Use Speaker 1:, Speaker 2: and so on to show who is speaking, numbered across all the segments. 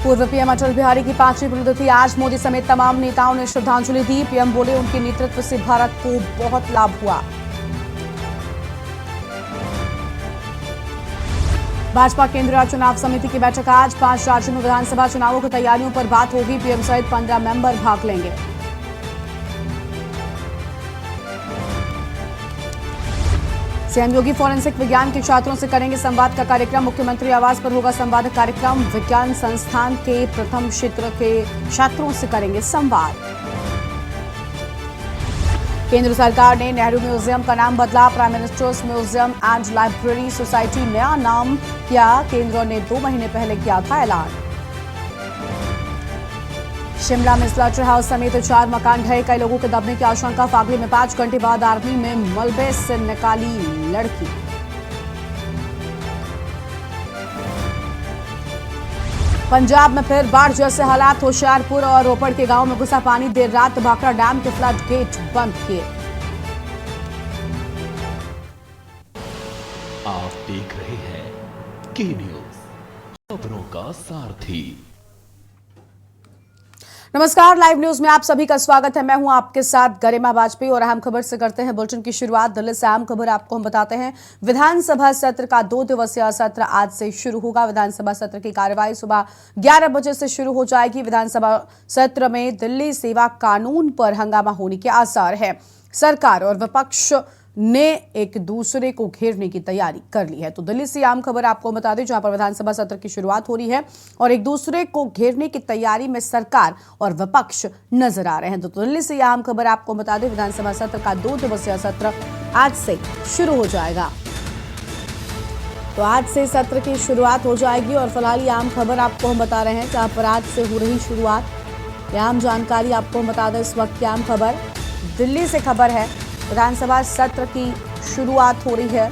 Speaker 1: पूर्व पीएम अटल बिहारी की 5वीं पुण्यतिथि आज मोदी समेत तमाम नेताओं ने श्रद्धांजलि दी। पीएम बोले उनके नेतृत्व से भारत को बहुत लाभ हुआ। भाजपा केंद्रीय चुनाव समिति की बैठक आज 5 राज्यों में विधानसभा चुनावों की तैयारियों पर बात होगी। पीएम सहित 15 मेंबर भाग लेंगे। सीएम योगी फॉरेंसिक विज्ञान के छात्रों से करेंगे संवाद का कार्यक्रम। मुख्यमंत्री आवास पर होगा संवाद कार्यक्रम। विज्ञान संस्थान के प्रथम क्षेत्र के छात्रों से करेंगे संवाद। केंद्र सरकार ने नेहरू म्यूजियम का नाम बदला। Prime ministers museum and library society नया नाम किया। केंद्र ने 2 महीने पहले किया था ऐलान। शिमला में स्लॉटर हाउस समेत 4 मकान ढहे। कई लोगों के दबने की आशंका। फागली में 5 घंटे बाद आर्मी में मलबे से निकाली लड़की। पंजाब में फिर बाढ़ जैसे हालात। होशियारपुर और रोपड़ के गांव में घुसा पानी। देर रात भाखड़ा डैम के फ्लड गेट बंद किए।
Speaker 2: आप देख रहे हैं के न्यूज, खबरों का सारथी।
Speaker 1: नमस्कार, लाइव न्यूज में आप सभी का स्वागत है। मैं हूं आपके साथ गरिमा वाजपेयी और अहम खबर से करते हैं बुलेटिन की शुरुआत। दिल्ली से अहम खबर आपको हम बताते हैं। विधानसभा सत्र का 2 दिवसीय सत्र आज से शुरू होगा। विधानसभा सत्र की कार्यवाही सुबह 11 बजे से शुरू हो जाएगी। विधानसभा सत्र में दिल्ली सेवा कानून पर हंगामा होने के आसार है। सरकार और विपक्ष ने एक दूसरे को घेरने की तैयारी कर ली है। तो दिल्ली से आम खबर आपको बता दें, जहां पर विधानसभा सत्र की शुरुआत हो रही है और एक दूसरे को घेरने की तैयारी में सरकार और विपक्ष नजर आ रहे हैं। तो दिल्ली से आम खबर आपको बता दें, विधानसभा सत्र का 2 दिवसीय सत्र आज से शुरू हो जाएगा। तो आज से सत्र की शुरुआत हो जाएगी और फिलहाल ये आम खबर आपको हम बता रहे हैं, जहां पर आज से हो रही शुरुआत। आम जानकारी आपको हम बता दें। इस वक्त की आम खबर दिल्ली से खबर है। विधानसभा सत्र की शुरुआत हो रही है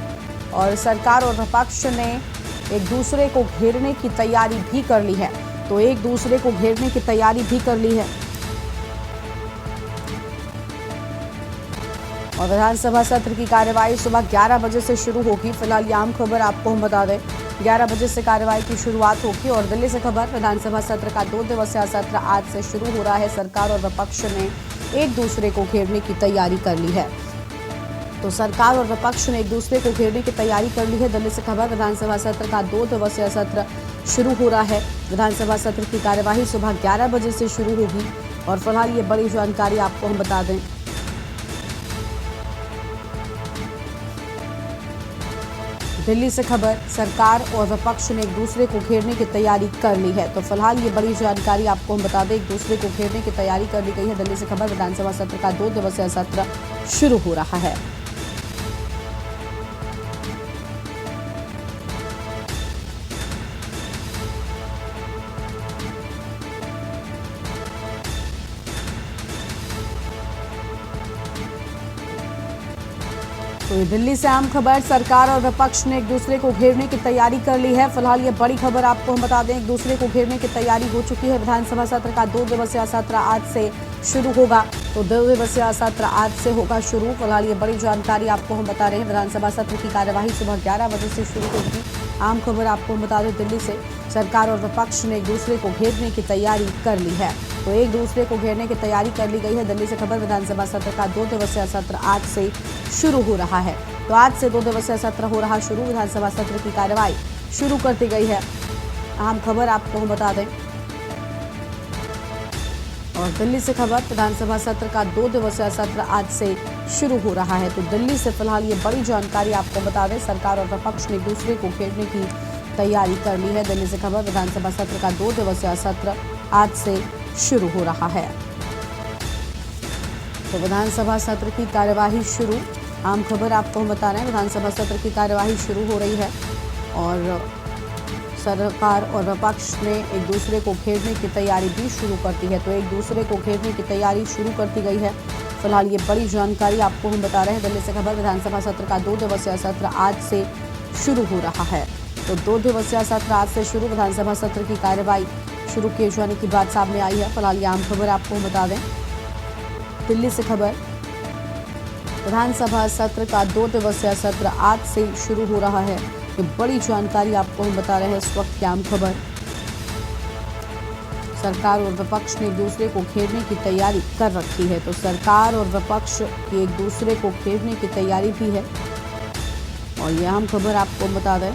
Speaker 1: और सरकार और विपक्ष ने एक दूसरे को घेरने की तैयारी भी कर ली है। तो एक दूसरे को घेरने की तैयारी भी कर ली है और विधानसभा सत्र की कार्यवाही सुबह 11 बजे से शुरू होगी। फिलहाल ये आम खबर आपको हम बता दें, 11 बजे से कार्यवाही की शुरुआत होगी। और दिल्ली से खबर, विधानसभा सत्र का 2 दिवसीय सत्र आज से शुरू हो रहा है। सरकार और विपक्ष ने एक दूसरे को घेरने की तैयारी कर ली है। तो सरकार और विपक्ष ने एक दूसरे को घेरने की तैयारी कर ली है। दिल्ली से खबर, विधानसभा सत्र का 2 दिवसीय सत्र शुरू हो रहा है। विधानसभा सत्र की कार्यवाही सुबह 11 बजे से शुरू होगी और फिलहाल ये बड़ी जानकारी आपको हम बता दें। दिल्ली से खबर, सरकार और विपक्ष ने एक दूसरे को घेरने की तैयारी कर ली है। तो फिलहाल ये बड़ी जानकारी आपको हम बता दें, एक दूसरे को घेरने की तैयारी कर ली गई है। दिल्ली से खबर, विधानसभा सत्र का 2 दिवसीय सत्र शुरू हो रहा है। तो ये दिल्ली से आम खबर, सरकार और विपक्ष ने एक दूसरे को घेरने की तैयारी कर ली है। फिलहाल ये बड़ी खबर आपको हम बता दें, एक दूसरे को घेरने की तैयारी हो चुकी है। विधानसभा सत्र का 2 दिवसीय सत्र आज से शुरू होगा। तो 2 दिवसीय सत्र आज से होगा शुरू। फिलहाल ये बड़ी जानकारी आपको हम बता रहे हैं। विधानसभा सत्र की कार्यवाही सुबह 11 बजे से शुरू होगी। आम खबर आपको हम बता दें, दिल्ली से सरकार और विपक्ष ने एक दूसरे को घेरने की तैयारी कर ली है। तो एक दूसरे को घेरने की तैयारी कर ली गई है। दिल्ली से खबर, विधानसभा सत्र का 2 दिवसीय सत्र आज से शुरू हो रहा है। तो आज से 2 दिवसीय सत्र हो रहा शुरू। विधानसभा सत्र की कार्यवाही शुरू कर दी गई है। अहम खबर आपको हम बता दें। और दिल्ली से खबर, विधानसभा सत्र का 2 दिवसीय सत्र आज से शुरू हो रहा है। तो दिल्ली से फिलहाल ये बड़ी जानकारी आपको बता दें, सरकार और विपक्ष ने एक दूसरे को घेरने की तैयारी कर ली है। दिल्ली से खबर, विधानसभा सत्र का 2 दिवसीय सत्र आज से शुरू हो रहा है। तो विधानसभा सत्र की कार्यवाही शुरू। आम खबर आपको हम बता रहे हैं, विधानसभा सत्र की कार्यवाही शुरू हो रही है और सरकार और विपक्ष ने एक दूसरे को घेरने की तैयारी भी शुरू कर दी है। तो एक दूसरे को घेरने की तैयारी शुरू कर दी गई है। फिलहाल ये बड़ी जानकारी आपको हम बता रहे हैं। दिल्ली से खबर, विधानसभा सत्र का 2 दिवसीय सत्र आज से शुरू हो रहा है। तो 2 दिवसीय सत्र आज से शुरू। विधानसभा सत्र की कार्यवाही शुरू किए जाने की बात सामने आई है। फिलहाल ये आम खबर आपको हम बता दें। दिल्ली से खबर, विधानसभा सत्र का 2 दिवसीय सत्र आज से शुरू हो रहा है। ये बड़ी जानकारी आपको हम बता रहे हैं इस वक्त की आम खबर। सरकार और विपक्ष ने एक दूसरे को घेरने की तैयारी कर रखी है। तो सरकार और विपक्ष की एक दूसरे को घेरने की तैयारी भी है और ये अहम खबर आपको बता दें।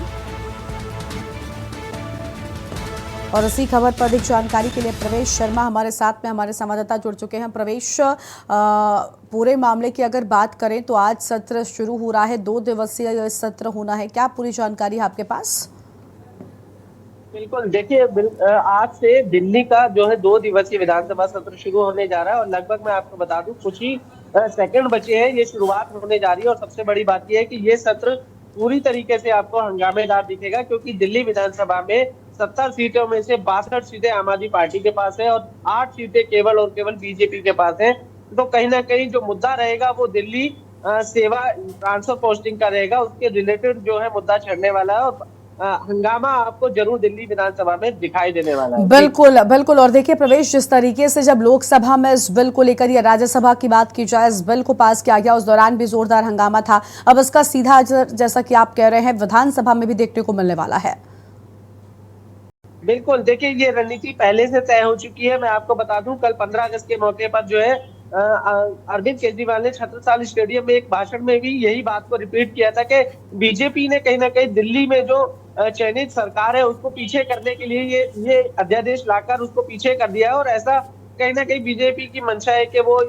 Speaker 1: और इसी खबर पर अधिक जानकारी के लिए प्रवेश शर्मा हमारे साथ में हमारे संवाददाता जुड़ चुके हैं। प्रवेश, पूरे मामले की अगर बात करें तो आज सत्र शुरू हो रहा है, 2 दिवसीय यह सत्र होना है, क्या पूरी जानकारी है आपके पास?
Speaker 3: बिल्कुल, देखिए आज से दिल्ली का जो है 2 दिवसीय विधानसभा सत्र शुरू होने जा रहा है और लगभग मैं आपको बता दूं कुछ ही सेकंड बचे हैं, ये शुरुआत होने जा रही है। और सबसे बड़ी बात यह है कि ये सत्र पूरी तरीके से आपको हंगामेदार दिखेगा, क्योंकि दिल्ली विधानसभा में 70 सीटों में से 62 सीटें आम आदमी पार्टी के पास है और 8 सीटें केवल और केवल बीजेपी के पास है। तो कहीं ना कहीं जो मुद्दा रहेगा वो दिल्ली सेवा ट्रांसफर पोस्टिंग का रहेगा, उसके रिलेटेड जो है मुद्दा छेड़ने वाला है और हंगामा आपको जरूर दिल्ली विधानसभा में दिखाई देने वाला है।
Speaker 1: बिल्कुल बिल्कुल। और देखिए प्रवेश, जिस तरीके से जब लोकसभा में इस बिल को लेकर या राज्यसभा की बात की जाए, इस बिल को पास किया गया, उस दौरान भी जोरदार हंगामा था। अब इसका सीधा असर, जैसा कि आप कह रहे हैं, विधानसभा में भी देखने को मिलने वाला है।
Speaker 3: बिल्कुल, देखिए ये रणनीति पहले से तय हो चुकी है। मैं आपको बता दूं, कल 15 अगस्त के मौके पर जो है अरविंद केजरीवाल ने छत्रसाल स्टेडियम में एक भाषण में भी यही बात को रिपीट किया था कि बीजेपी ने कहीं ना कहीं दिल्ली में जो चयनित सरकार है उसको पीछे करने के लिए ये अध्यादेश लाकर उसको पीछे कर दिया है। और ऐसा कहीं ना कहीं बीजेपी की मंशा है कि वो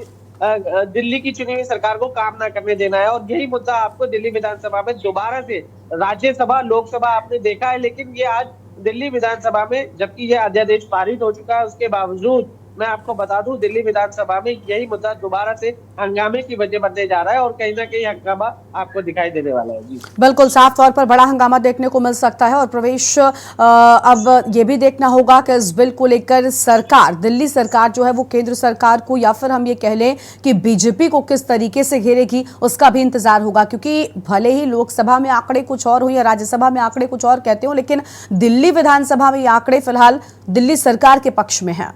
Speaker 3: दिल्ली की चुनी हुई सरकार को काम ना करने देना है। और यही मुद्दा आपको दिल्ली विधानसभा में दोबारा से, राज्यसभा लोकसभा आपने देखा है, लेकिन ये आज दिल्ली विधानसभा में, जबकि यह अध्यादेश पारित हो चुका है, उसके बावजूद मैं आपको बता दूं दिल्ली विधानसभा में यही मुद्दा दोबारा से हंगामे की वजह बनने जा रहा है और कहीं ना कहीं हंगामा आपको दिखाई देने वाला है। जी
Speaker 1: बिल्कुल, साफ तौर पर बड़ा हंगामा देखने को मिल सकता है। और प्रवेश, अब ये भी देखना होगा कि इस बिल को लेकर सरकार, दिल्ली सरकार जो है वो केंद्र सरकार को, या फिर हम ये कह लें कि बीजेपी को किस तरीके से घेरेगी, उसका भी इंतजार होगा। क्योंकि भले ही लोकसभा में आंकड़े कुछ और हो या राज्यसभा में आंकड़े कुछ और कहते हो, लेकिन दिल्ली विधानसभा में ये आंकड़े फिलहाल दिल्ली सरकार के पक्ष में है।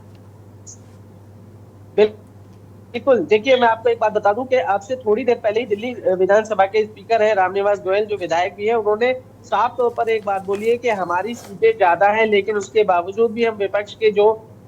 Speaker 3: बिल्कुल, देखिए मैं आपको एक बात बता दूं कि आपसे थोड़ी देर पहले ही दिल्ली विधानसभा के स्पीकर है रामनिवास गोयल, जो विधायक भी है, उन्होंने साफ तौर पर एक बात बोली है कि हमारी सीटें ज्यादा हैं, लेकिन उसके बावजूद भी हम विपक्ष के जो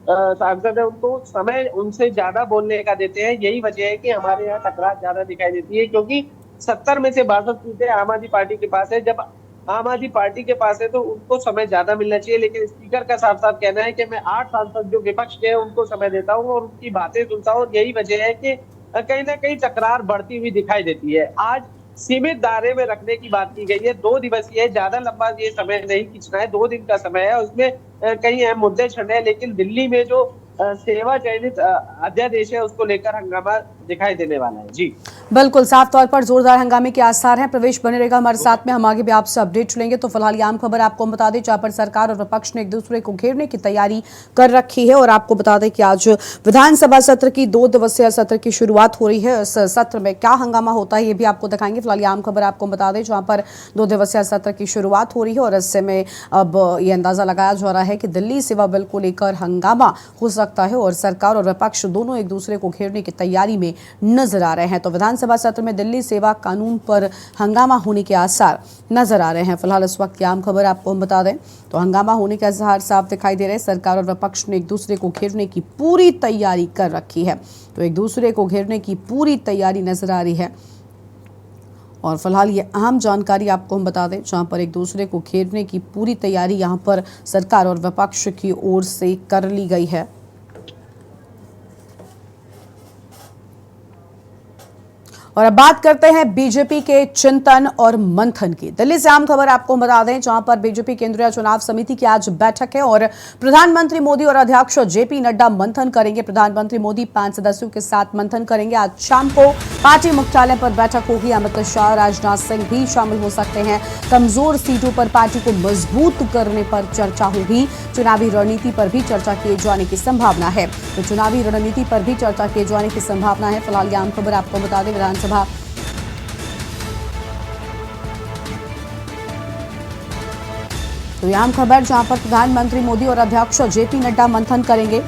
Speaker 3: सांसद है उनको समय उनसे ज्यादा बोलने का देते हैं। यही वजह है कि हमारे यहाँ टकरार ज्यादा दिखाई देती है, क्योंकि 70 में से 62 सीटें आम आदमी पार्टी के पास है। जब आम आदमी पार्टी के पास है तो उनको समय ज्यादा मिलना चाहिए, लेकिन स्पीकर का साफ साफ कहना है कि मैं 8 सांसद जो विपक्ष के हैं उनको समय देता हूं और उनकी बातें सुनता हूं। और यही वजह है कि कहीं ना कहीं टकरार बढ़ती हुई दिखाई देती है। आज सीमित दायरे में रखने की बात की गई है, 2 दिवसीय है, ज्यादा लंबा ये समय नहीं खींचना है, 2 दिन का समय है, उसमें कई अहम मुद्दे छड़े हैं। लेकिन दिल्ली में जो सेवा चयनित अध्यादेश है उसको लेकर हंगामा दिखाई देने वाला है। जी
Speaker 1: बिल्कुल, साफ तौर पर जोरदार हंगामे के आसार हैं। प्रवेश बने रहेगा हमारे साथ में, हम आगे भी आपसे अपडेट लेंगे। तो फिलहाल ये आम खबर आपको बता दें, जहां पर सरकार और विपक्ष ने एक दूसरे को घेरने की तैयारी कर रखी है। और आपको बता दें कि आज विधानसभा सत्र की 2 दिवसीय सत्र की शुरुआत हो रही है। इस सत्र में क्या हंगामा होता है ये भी आपको दिखाएंगे। फिलहाल ये आम खबर आपको बता दें, जहां पर 2 दिवसीय सत्र की शुरुआत हो रही है और इससे में अब ये अंदाजा लगाया जा रहा है कि दिल्ली सेवा बिल को लेकर हंगामा हो सकता है और सरकार और विपक्ष दोनों एक दूसरे को घेरने की तैयारी में नजर आ रहे हैं। तो विधानसभा सत्र में दिल्ली सेवा कानून पर हंगामा होने के आसार नजर आ रहे हैं। फिलहाल इस वक्त की आम खबर आपको हम बता दें तो हंगामा होने के आसार साफ दिखाई दे रहे हैं। सरकार और विपक्ष ने एक दूसरे को घेरने की पूरी तैयारी कर रखी है। तो एक दूसरे को घेरने की पूरी तैयारी नजर आ रही है। और फिलहाल ये अहम जानकारी आपको हम बता दें, जहां पर एक दूसरे को घेरने की पूरी तैयारी यहां पर सरकार और विपक्ष की ओर से कर ली गई है। और अब बात करते हैं बीजेपी के चिंतन और मंथन की। दिल्ली से आम खबर आपको बता दें, जहां पर बीजेपी केंद्रीय चुनाव समिति की आज बैठक है और प्रधानमंत्री मोदी और अध्यक्ष जेपी नड्डा मंथन करेंगे। प्रधानमंत्री मोदी 5 सदस्यों के साथ मंथन करेंगे। आज शाम को पार्टी मुख्यालय पर बैठक होगी। अमित शाह, राजनाथ सिंह भी शामिल हो सकते हैं। कमजोर सीटों पर पार्टी को मजबूत करने पर चर्चा होगी। चुनावी रणनीति पर भी चर्चा किए जाने की संभावना है। तो चुनावी रणनीति पर भी चर्चा किए जाने की संभावना है। फिलहाल ये आम खबर आपको बता दें, विधानसभा तो यह आम खबर, जहां पर प्रधानमंत्री मोदी और अध्यक्ष जेपी नड्डा मंथन करेंगे।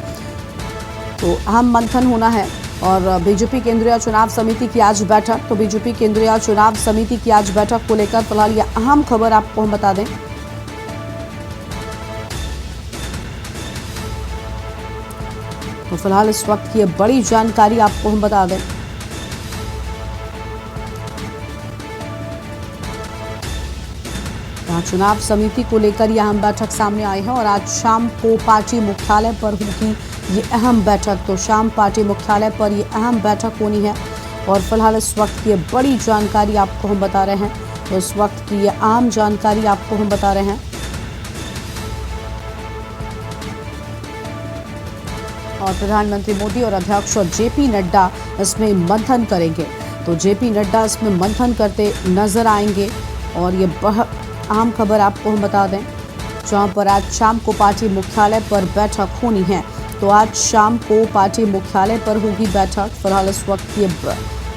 Speaker 1: तो अहम मंथन होना है। और बीजेपी केंद्रीय चुनाव समिति की आज बैठक, तो बीजेपी केंद्रीय चुनाव समिति की आज बैठक को लेकर फिलहाल यह अहम खबर आपको हम बता दें। तो फिलहाल इस वक्त की ये बड़ी जानकारी आपको हम बता दें। चुनाव समिति को लेकर यह अहम बैठक सामने आई है और आज शाम को पार्टी मुख्यालय पर होगी ये अहम बैठक। तो शाम पार्टी मुख्यालय पर ये अहम बैठक होनी है और फिलहाल इस वक्त की ये बड़ी जानकारी आपको हम बता रहे हैं। तो इस वक्त की ये आम जानकारी आपको हम बता रहे हैं। और प्रधानमंत्री मोदी और अध्यक्ष जेपी नड्डा इसमें मंथन करेंगे। तो जेपी नड्डा इसमें मंथन करते नजर आएंगे और ये अहम खबर आपको हम बता दें, जहां पर आज शाम को पार्टी मुख्यालय पर बैठक होनी है। तो आज शाम को पार्टी मुख्यालय पर होगी बैठक। फिलहाल इस वक्त ये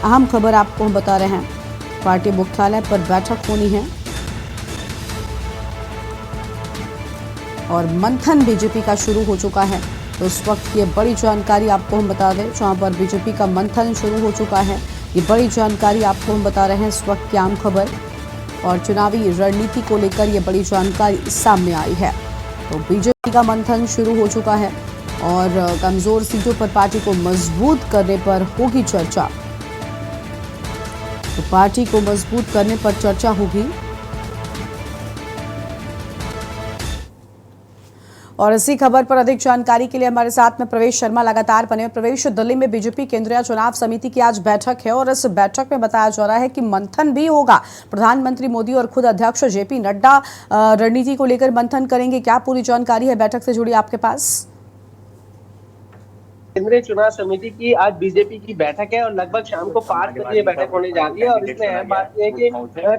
Speaker 1: अहम खबर आपको हम बता रहे हैं, पार्टी मुख्यालय पर बैठक होनी है और मंथन बीजेपी का शुरू हो चुका है। तो इस वक्त ये बड़ी जानकारी आपको हम बता दें, जहां पर बीजेपी का मंथन शुरू हो चुका है। ये बड़ी जानकारी आपको हम बता रहे हैं, इस वक्त की आम खबर और चुनावी रणनीति को लेकर ये बड़ी जानकारी सामने आई है। तो बीजेपी का मंथन शुरू हो चुका है और कमजोर सीटों पर पार्टी को मजबूत करने पर होगी चर्चा। तो पार्टी को मजबूत करने पर चर्चा होगी और इसी खबर पर अधिक जानकारी के लिए हमारे साथ में प्रवेश शर्मा लगातार बने। प्रवेश, दिल्ली में बीजेपी केंद्रीय चुनाव समिति की आज बैठक है और इस बैठक में बताया जा रहा है कि मंथन भी होगा। प्रधानमंत्री मोदी और खुद अध्यक्ष जेपी नड्डा रणनीति को लेकर मंथन करेंगे। क्या पूरी जानकारी है बैठक से जुड़ी आपके पास?
Speaker 3: केंद्रीय चुनाव समिति की आज बीजेपी की बैठक है और लगभग शाम को 5 बजे बैठक होने जा रही है और इसमें अहम बात यह है कि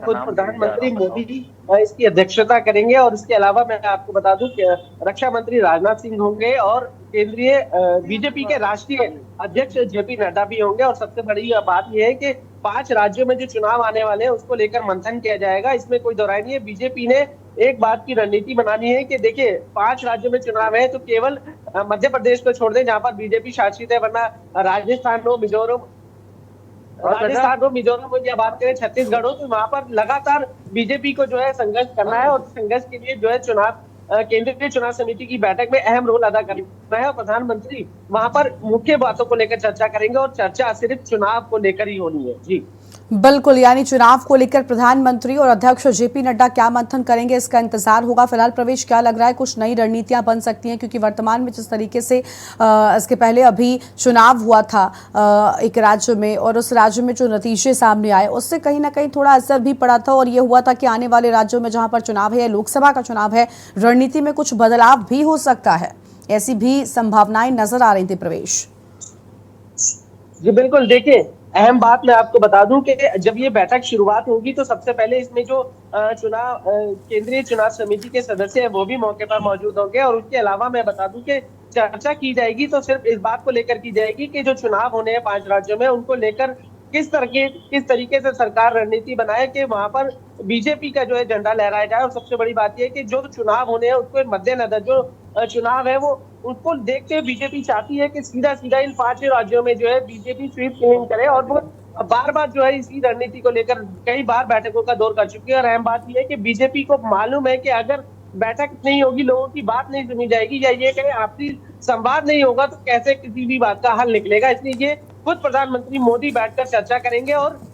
Speaker 3: खुद प्रधानमंत्री मोदी जी इसकी अध्यक्षता करेंगे और इसके अलावा मैं आपको बता दूं कि रक्षा मंत्री राजनाथ सिंह होंगे और केंद्रीय बीजेपी के राष्ट्रीय अध्यक्ष जेपी नड्डा भी होंगे। और सबसे बड़ी बात यह है कि 5 राज्यों में जो चुनाव आने वाले हैं उसको लेकर मंथन किया जाएगा। इसमें कोई दोहराई नहीं है। बीजेपी ने एक बात की रणनीति बनानी है कि देखिए 5 राज्यों में चुनाव है तो केवल मध्य प्रदेश को छोड़ दें जहां पर बीजेपी शासित है, वरना राजस्थान हो, मिजोरम हो या बात करें छत्तीसगढ़ हो, तो वहां पर लगातार बीजेपी को जो है संघर्ष करना है और संघर्ष के लिए जो है चुनाव केंद्रीय चुनाव समिति की बैठक में अहम रोल अदा करना है और प्रधानमंत्री वहां पर मुख्य बातों को लेकर चर्चा करेंगे और चर्चा सिर्फ चुनाव को लेकर ही होनी है। जी
Speaker 1: बिल्कुल, यानी चुनाव को लेकर प्रधानमंत्री और अध्यक्ष जेपी नड्डा क्या मंथन करेंगे इसका इंतजार होगा। फिलहाल प्रवेश, क्या लग रहा है कुछ नई रणनीतियां बन सकती हैं? क्योंकि वर्तमान में जिस तरीके से इसके पहले अभी चुनाव हुआ था एक राज्य में और उस राज्य में जो नतीजे सामने आए उससे कहीं ना कहीं थोड़ा असर भी पड़ा था और ये हुआ था कि आने वाले राज्यों में जहां पर चुनाव है, लोकसभा का चुनाव है, रणनीति में कुछ बदलाव भी हो सकता है, ऐसी भी संभावनाएं नजर आ रही थी। प्रवेश
Speaker 3: जी बिल्कुल, देखिए अहम बात मैं आपको बता दूं कि जब ये बैठक शुरुआत होगी तो सबसे पहले इसमें जो चुनाव केंद्रीय चुनाव समिति के सदस्य हैं वो भी मौके पर मौजूद होंगे और उसके अलावा मैं बता दूं कि चर्चा की जाएगी तो सिर्फ इस बात को लेकर की जाएगी कि जो चुनाव होने हैं 5 राज्यों में उनको लेकर किस तरीके से सरकार रणनीति बनाए कि वहां पर बीजेपी का जो है झंडा लहराया जाए। और सबसे बड़ी बात यह है कि जो चुनाव होने हैं उसको मद्देनजर जो चुनाव है वो उसको देखते हुए बीजेपी चाहती है कि सीधा इन 5 राज्यों में जो है बीजेपी स्वीप टीम करे और वो बार जो है इसी रणनीति को लेकर कई बार बैठकों का दौर कर चुकी है। और अहम बात यह है कि बीजेपी को मालूम है कि अगर बैठक नहीं होगी, लोगों की बात नहीं सुनी जाएगी या ये कहे आपसी संवाद नहीं होगा तो कैसे किसी भी बात का हल निकलेगा। इसलिए ये खुद प्रधानमंत्री मोदी बैठकर चर्चा करेंगे और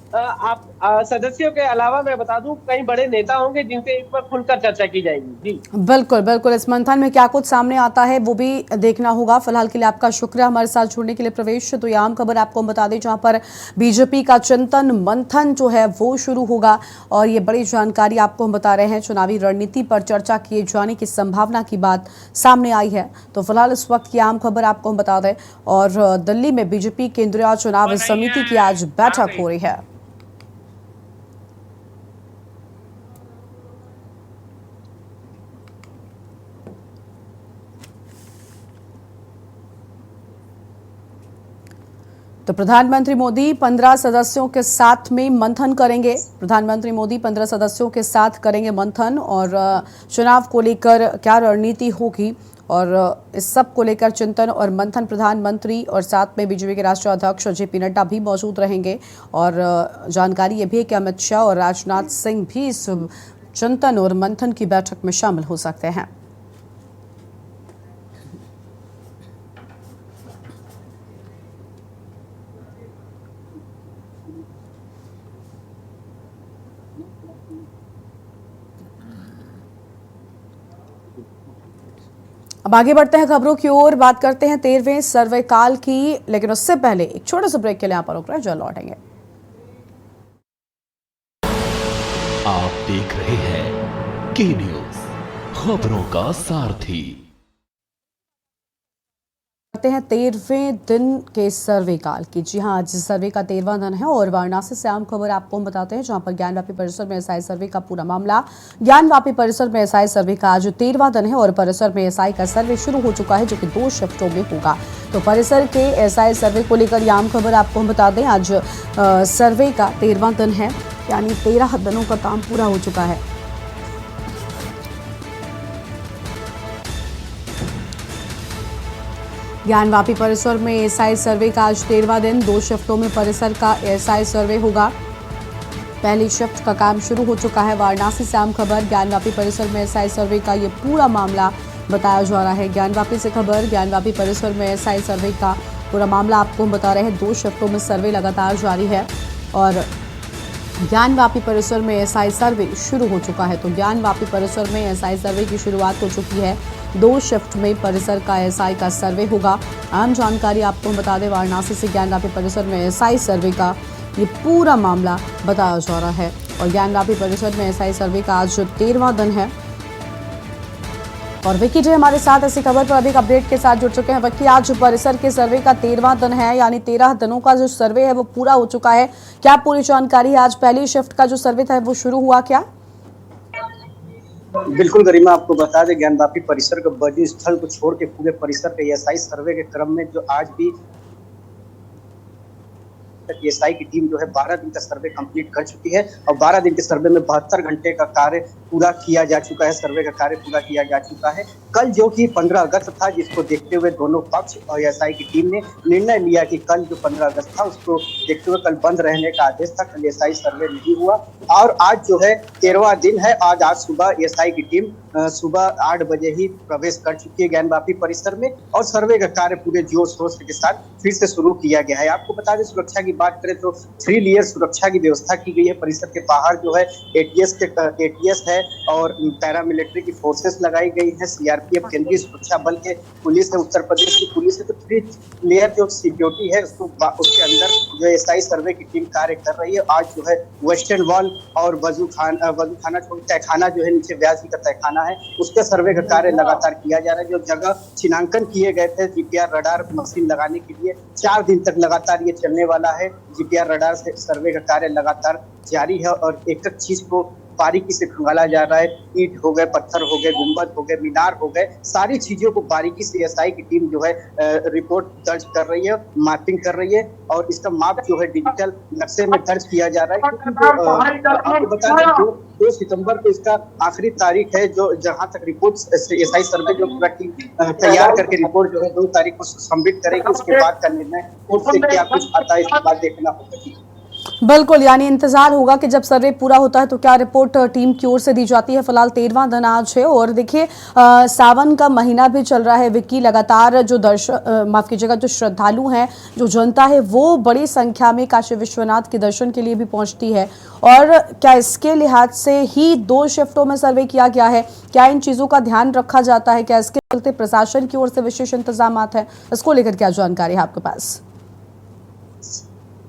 Speaker 3: सदस्यों के अलावा मैं बता दूं कई बड़े नेता होंगे जिनसे इस पर खुलकर चर्चा की जाएगी। जी
Speaker 1: बिल्कुल, इस मंथन में क्या कुछ सामने आता है वो भी देखना होगा। फिलहाल के लिए आपका शुक्रिया हमारे साथ जुड़ने के लिए प्रवेश। तो ये आम खबर आपको हम बता दें जहां पर बीजेपी का चिंतन मंथन जो है वो शुरू होगा और ये बड़ी जानकारी आपको हम बता रहे हैं। चुनावी रणनीति पर चर्चा किए जाने की संभावना की बात सामने आई है। तो फिलहाल इस वक्त की आम खबर आपको हम बता दें और दिल्ली में बीजेपी केंद्रीय चुनाव समिति की आज बैठक हो रही है। तो प्रधानमंत्री मोदी 15 सदस्यों के साथ में मंथन करेंगे। प्रधानमंत्री मोदी 15 सदस्यों के साथ करेंगे मंथन और चुनाव को लेकर क्या रणनीति होगी और इस सब को लेकर चिंतन और मंथन प्रधानमंत्री और साथ में बीजेपी के राष्ट्रीय अध्यक्ष जेपी नड्डा भी मौजूद रहेंगे। और जानकारी ये भी है कि अमित शाह और राजनाथ सिंह भी इस चिंतन और मंथन की बैठक में शामिल हो सकते हैं। अब आगे बढ़ते हैं खबरों की ओर, बात करते हैं 13वें सर्वे काल की, लेकिन उससे पहले एक छोटे से ब्रेक के लिए यहाँ पर रुक रहे हैं, जल्द लौटेंगे।
Speaker 2: आप देख रहे हैं के न्यूज, खबरों का सारथी।
Speaker 1: करते हैं 13वें दिन के सर्वे काल की। जी हां, आज सर्वे का 13वां दिन है और वाराणसी से आम खबर आपको हम बताते हैं, जहां पर ज्ञानवापी परिसर में एसआई सर्वे का पूरा मामला। ज्ञानवापी परिसर में एसआई सर्वे का आज 13वां दिन है और परिसर में एसआई का सर्वे शुरू हो चुका है, जो कि 2 शिफ्टों में होगा। तो परिसर के एसआई सर्वे को लेकर ये आम खबर आपको हम बता दें, आज सर्वे का 13वां दिन है, यानी 13 दिनों का काम पूरा हो चुका है। ज्ञानवापी परिसर में एसआई सर्वे का आज 13वां दिन, 2 शिफ्टों में परिसर का एसआई सर्वे होगा। पहली शिफ्ट का काम शुरू हो चुका है। वाराणसी से आम खबर, ज्ञानवापी परिसर में एसआई सर्वे का ये पूरा मामला बताया जा रहा है। ज्ञानवापी से खबर, ज्ञानवापी परिसर में एसआई सर्वे का पूरा मामला आपको हम बता रहे हैं। 2 शिफ्टों में सर्वे लगातार जारी है और ज्ञानवापी परिसर में एसआई सर्वे शुरू हो चुका है। तो ज्ञानवापी परिसर में एसआई सर्वे की शुरुआत हो चुकी है। 2 शिफ्ट में परिसर का एसआई का सर्वे होगा। आम जानकारी आपको बता दें, वाराणसी से ज्ञानवापी परिसर में एसआई सर्वे का ये पूरा मामला बताया जा रहा है और ज्ञानवापी परिसर में एसआई सर्वे का आज 13वां दिन है। और विक्की जी हमारे साथ ऐसी खबर पर अधिक अपडेट के साथ जुड़ चुके हैं। विक्की, आज परिसर के सर्वे का 13वां दिन है, यानी 13 दिनों का जो सर्वे है वो पूरा हो चुका है। क्या पूरी जानकारी है? आज पहली शिफ्ट का जो सर्वे था वो शुरू हुआ क्या?
Speaker 4: बिल्कुल गरिमा, आपको बता दें, ज्ञानवापी परिसर के बजी स्थल को छोड़ के पूरे परिसर के एसआई सर्वे के क्रम में जो आज भी एसआई की टीम जो है 12 दिन का सर्वे कंप्लीट कर चुकी है और 12 दिन के सर्वे में 72 घंटे का कार्य पूरा किया जा चुका है। सर्वे का कार्य पूरा किया जा चुका है। कल जो कि 15 अगस्त था, जिसको देखते हुए दोनों पक्ष और एसआई की टीम ने निर्णय लिया कि कल जो 15 अगस्त था उसको देखते हुए कल बंद रहने का आदेश था। कल एसआई सर्वे नहीं हुआ और आज जो है 13वां दिन है। आज सुबह एसआई की टीम सुबह 8 बजे ही प्रवेश कर चुकी है ज्ञानवापी परिसर में और सर्वे का कार्य पूरे जोर शोर के साथ फिर से शुरू किया गया है। आपको बता दें, सुरक्षा की बात करें तो 3 लेयर सुरक्षा की व्यवस्था की गई है। परिसर के बाहर जो है एटीएस है और पैरामिलिट्री की फोर्सेस लगाई गई है। सीआरपीएफ, केंद्रीय सुरक्षा बल के पुलिस है, उत्तर प्रदेश की पुलिस है। तो 3 लेयर जो सिक्योरिटी है उसके अंदर जो एसआई सर्वे की टीम कार्य कर रही है। आज जो है वेस्टर्न वॉल और वजू खाना तहखाना जो है, नीचे व्यास जी का तहखाना है, उसके सर्वे का कार्य लगातार किया जा रहा है। जो जगह चिन्हांकन किए गए थे जीपीआर रडार मशीन लगाने के लिए, 4 दिन तक लगातार ये चलने वाला है। जीपीआर रडार से सर्वे का कार्य लगातार जारी है और एक एक चीज को बारीकी से खंगाला जा रहा है। ईंट हो गए, पत्थर हो गए, गुंबद हो गए, मीनार हो गए, सारी चीजों को बारीकी से एसआई की टीम जो है रिपोर्ट दर्ज कर रही है, मैपिंग कर रही है और इसका माप जो है डिजिटल नक्शे में दर्ज किया जा रहा है। आपको बता दें 2 सितंबर को इसका आखिरी तारीख है, जो जहां तक रिपोर्ट एसआई सर्वे जो पूरा टीम तैयार करके रिपोर्ट जो है 2 तारीख को सबमिट करेगी। उसके बाद का निर्णय उससे क्या कुछ आता है इसके बाद देखना होगा।
Speaker 1: बिल्कुल, यानी इंतजार होगा कि जब सर्वे पूरा होता है तो क्या रिपोर्ट टीम की ओर से दी जाती है। फिलहाल 13वां दिन आज है और देखिए सावन का महीना भी चल रहा है विक्की। लगातार जो माफ कीजिएगा, जो श्रद्धालु हैं, जो जनता है, वो बड़ी संख्या में काशी विश्वनाथ के दर्शन के लिए भी पहुंचती है। और क्या इसके लिहाज से ही 2 शिफ्टों में सर्वे किया गया है? क्या इन चीज़ों का ध्यान रखा जाता है? क्या इसके चलते प्रशासन की ओर से विशेष इंतजाम है? इसको लेकर क्या जानकारी है आपके पास?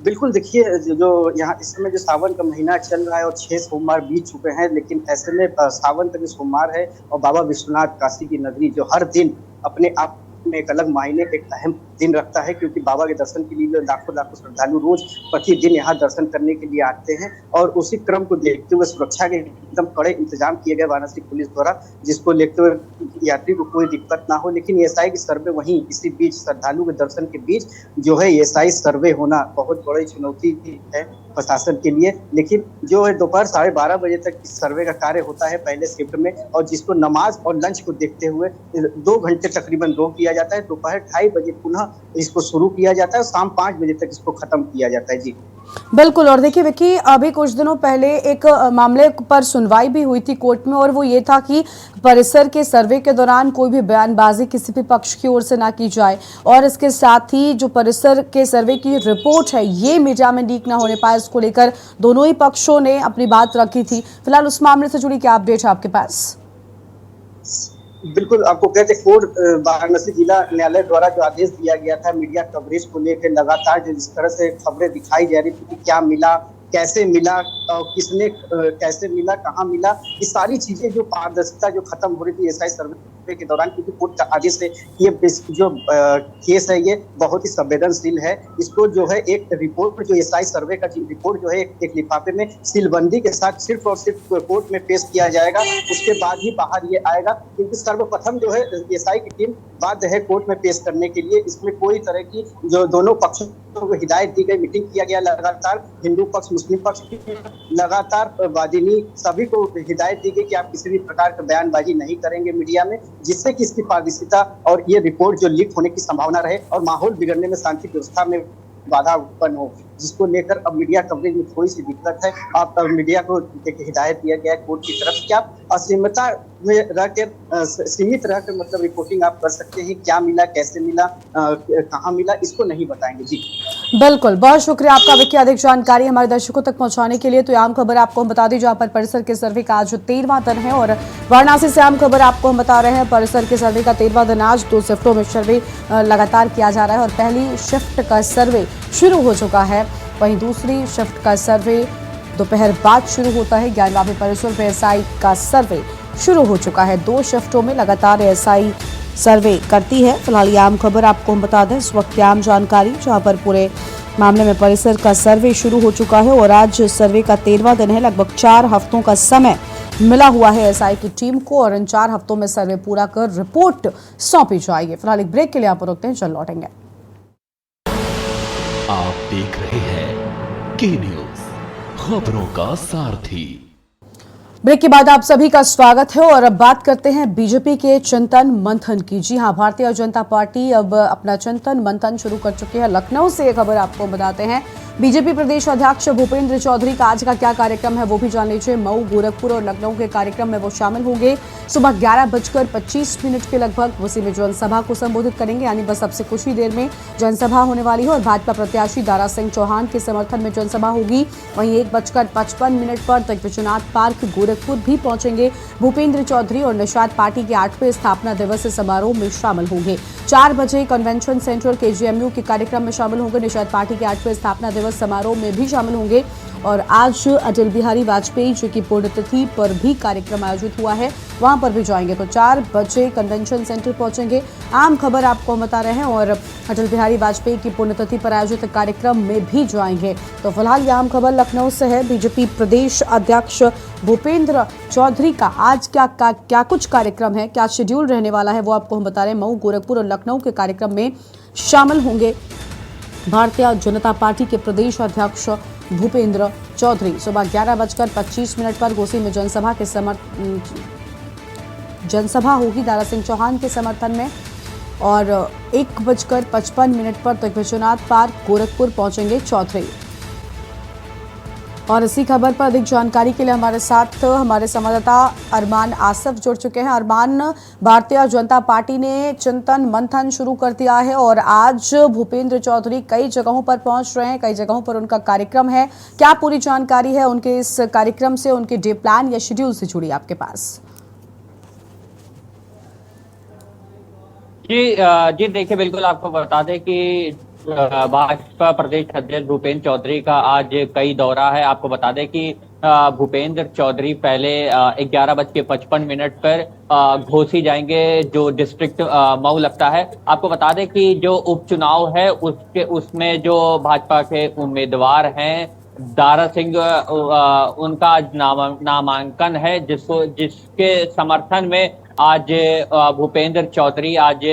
Speaker 4: बिल्कुल, देखिए, जो यहाँ इस समय जो सावन का महीना चल रहा है और 6 सोमवार बीत चुके हैं, लेकिन ऐसे में सावन का जो सोमवार है और बाबा विश्वनाथ काशी की नगरी जो हर दिन अपने आप में एक अलग मायने, एक अहम दिन रखता है, क्योंकि बाबा के दर्शन के लिए लाखों श्रद्धालु रोज प्रतिदिन यहाँ दर्शन करने के लिए आते हैं। और उसी क्रम को देखते हुए सुरक्षा के एकदम कड़े इंतजाम किए गए वाराणसी पुलिस द्वारा, जिसको लेते हुए यात्री को कोई दिक्कत ना हो। लेकिन एसआई की सर्वे वहीं इसी बीच श्रद्धालु के दर्शन के बीच जो है एसआई सर्वे होना बहुत बड़ी चुनौती है प्रशासन के लिए। लेकिन जो है दोपहर 12:30 बजे तक इस सर्वे का कार्य होता है पहले शिफ्ट में, और जिसको नमाज और लंच को देखते हुए 2 घंटे तकरीबन रोक दिया जाता है। दोपहर 2:30 बजे पुनः इसको शुरू किया जाता है और शाम 5 बजे तक इसको खत्म किया जाता है। जी
Speaker 1: बिल्कुल। और देखिए विक्की, अभी कुछ दिनों पहले एक मामले पर सुनवाई भी हुई थी कोर्ट में और वो ये था कि परिसर के सर्वे के दौरान कोई भी बयानबाजी किसी भी पक्ष की ओर से ना की जाए और इसके साथ ही जो परिसर के सर्वे की रिपोर्ट है ये मीडिया में लीक ना होने पाए, इसको लेकर दोनों ही पक्षों ने अपनी बात रखी थी। फिलहाल उस मामले से जुड़ी क्या अपडेट है आपके पास?
Speaker 4: बिल्कुल आपको कहते कोर्ट वाराणसी जिला न्यायालय द्वारा जो आदेश दिया गया था मीडिया कवरेज को लेकर लगातार जो जिस तरह से खबरें दिखाई जा रही थी कि क्या मिला, कैसे मिला और किसने कैसे मिला, कहाँ मिला, ये सारी चीजें जो पारदर्शिता जो खत्म हो रही थी एसआई सर्वे के दौरान, क्योंकि कोर्ट का आदेश है ये जो केस है ये बहुत ही संवेदनशील है। इसको जो है एक रिपोर्ट जो एसआई सर्वे का रिपोर्ट जो है एक लिफाफे में सीलबंदी के साथ सिर्फ और सिर्फ कोर्ट में पेश किया जाएगा, उसके बाद ही बाहर ये आएगा। क्योंकि सर्वप्रथम जो है एसआई की टीम बाध्य है कोर्ट में पेश करने के लिए। इसमें कोई तरह की जो दोनों पक्षों को हिदायत दी गई, मीटिंग किया गया लगातार, हिंदू पक्ष मुस्लिम पक्ष की लगातार वादिनी सभी को हिदायत दी गई कि आप किसी भी प्रकार का बयानबाजी नहीं करेंगे मीडिया में, जिससे कि इसकी पारदर्शिता और ये रिपोर्ट जो लीक होने की संभावना रहे और माहौल बिगड़ने में, शांति व्यवस्था में बाधा उत्पन्न हो, जिसको लेकर अब मीडिया कवरेज में थोड़ी सी दिक्कत है। आप मीडिया को हिदायत दिया गया है कोर्ट की तरफ से आप असीमता में रहकर सीमित रहकर मतलब रिपोर्टिंग आप कर सकते हैं। क्या मिला, कैसे मिला, कहाँ मिला, इसको नहीं बताएंगे। जी
Speaker 1: बिल्कुल, बहुत शुक्रिया आपका विक्की, अधिक जानकारी हमारे दर्शकों तक पहुंचाने के लिए। तो आम खबर आपको हम बता दें जहां पर परिसर के सर्वे का आज 13वां दिन है और वाराणसी से आम खबर आपको हम बता रहे हैं परिसर के सर्वे का 13वां दिन आज 2 शिफ्टों में सर्वे लगातार किया जा रहा है और पहली शिफ्ट का सर्वे शुरू हो चुका है, वहीं दूसरी शिफ्ट का सर्वे दोपहर बाद शुरू होता है। 11वें परिसर में एसआई का सर्वे शुरू हो चुका है। 2 शिफ्टों में लगातार एसआई सर्वे करती है। फिलहाल ये आम खबर आपको हम बता दें, इस वक्त आम जानकारी जहां पर पूरे मामले में परिसर का सर्वे शुरू हो चुका है और आज सर्वे का 13वां दिन है। लगभग 4 हफ्तों का समय मिला हुआ है एसआई की टीम को और इन 4 हफ्तों में सर्वे पूरा कर रिपोर्ट सौंपी जाएगी। फिलहाल एक ब्रेक के लिए आप रुकते हैं, चल लौटेंगे।
Speaker 2: आप देख रहे हैं के न्यूज, खबरों का सारथी।
Speaker 1: ब्रेक के बाद आप सभी का स्वागत है और अब बात करते हैं बीजेपी के चिंतन मंथन की। जी हां, भारतीय जनता पार्टी अब अपना चिंतन मंथन शुरू कर चुकी है। लखनऊ से एक खबर आपको बताते हैं, बीजेपी प्रदेश अध्यक्ष भूपेंद्र चौधरी का आज का क्या कार्यक्रम है वो भी जान लीजिए। मऊ, गोरखपुर और लखनऊ के कार्यक्रम में वो शामिल होंगे। सुबह 11:25 के लगभग उसी में जनसभा को संबोधित करेंगे, यानी बस अब से कुछ ही देर में जनसभा होने वाली है और भाजपा प्रत्याशी दारा सिंह चौहान के समर्थन में जनसभा होगी। वहीं 1:55 पर दिग्विजयनाथ पार्क गोरखपुर भी पहुंचेंगे भूपेंद्र चौधरी और निषाद पार्टी के 8वें स्थापना दिवस समारोह में शामिल होंगे। 4 बजे कन्वेंशन सेंटर केजीएमयू के कार्यक्रम में शामिल होंगे। निषाद पार्टी के 8वें स्थापना दिवस समारोह में भी शामिल होंगे और आज अटल बिहारी वाजपेयी जी की पुण्यतिथि पर भी कार्यक्रम आयोजित हुआ है, वहां पर भी जाएंगे। तो 4 बजे कन्वेंशन सेंटर पहुंचेंगे। आम खबर आपको बता रहे हैं और अटल बिहारी वाजपेयी की पुण्यतिथि पर आयोजित कार्यक्रम में भी जाएंगे। तो फिलहाल ये आम खबर लखनऊ से है। बीजेपी प्रदेश अध्यक्ष भूपेंद्र चौधरी का आज क्या कुछ कार्यक्रम है, क्या शेड्यूल रहने वाला है वो आपको हम बता रहे हैं। मऊ, गोरखपुर और लखनऊ के कार्यक्रम में शामिल होंगे भारतीय जनता पार्टी के प्रदेश अध्यक्ष भूपेंद्र चौधरी। सुबह 11:25 पर घोसी में जनसभा होगी दारा सिंह चौहान के समर्थन में और 1:55 पर दिग्विजयनाथ पार्क गोरखपुर पहुंचेंगे चौधरी। और इसी खबर पर अधिक जानकारी के लिए हमारे साथ हमारे संवाददाता अरमान आसफ जुड़ चुके हैं। अरमान, भारतीय जनता पार्टी ने चिंतन मंथन शुरू कर दिया है और आज भूपेंद्र चौधरी कई जगहों पर पहुंच रहे हैं, कई जगहों पर उनका कार्यक्रम है। क्या पूरी जानकारी है उनके इस कार्यक्रम से, उनके डे प्लान या शेड्यूल से जुड़ी आपके पास?
Speaker 5: जी देखिए, बिल्कुल आपको बता दें कि भाजपा प्रदेश अध्यक्ष भूपेंद्र चौधरी का आज कई दौरा है। आपको बता दें कि भूपेंद्र चौधरी पहले 11:55 पर घोसी जाएंगे, जो डिस्ट्रिक्ट मऊ लगता है। आपको बता दें कि जो उपचुनाव है उसमें जो भाजपा के उम्मीदवार हैं दारा सिंह, उनका नामांकन है, जिसके समर्थन में आज भूपेंद्र चौधरी आज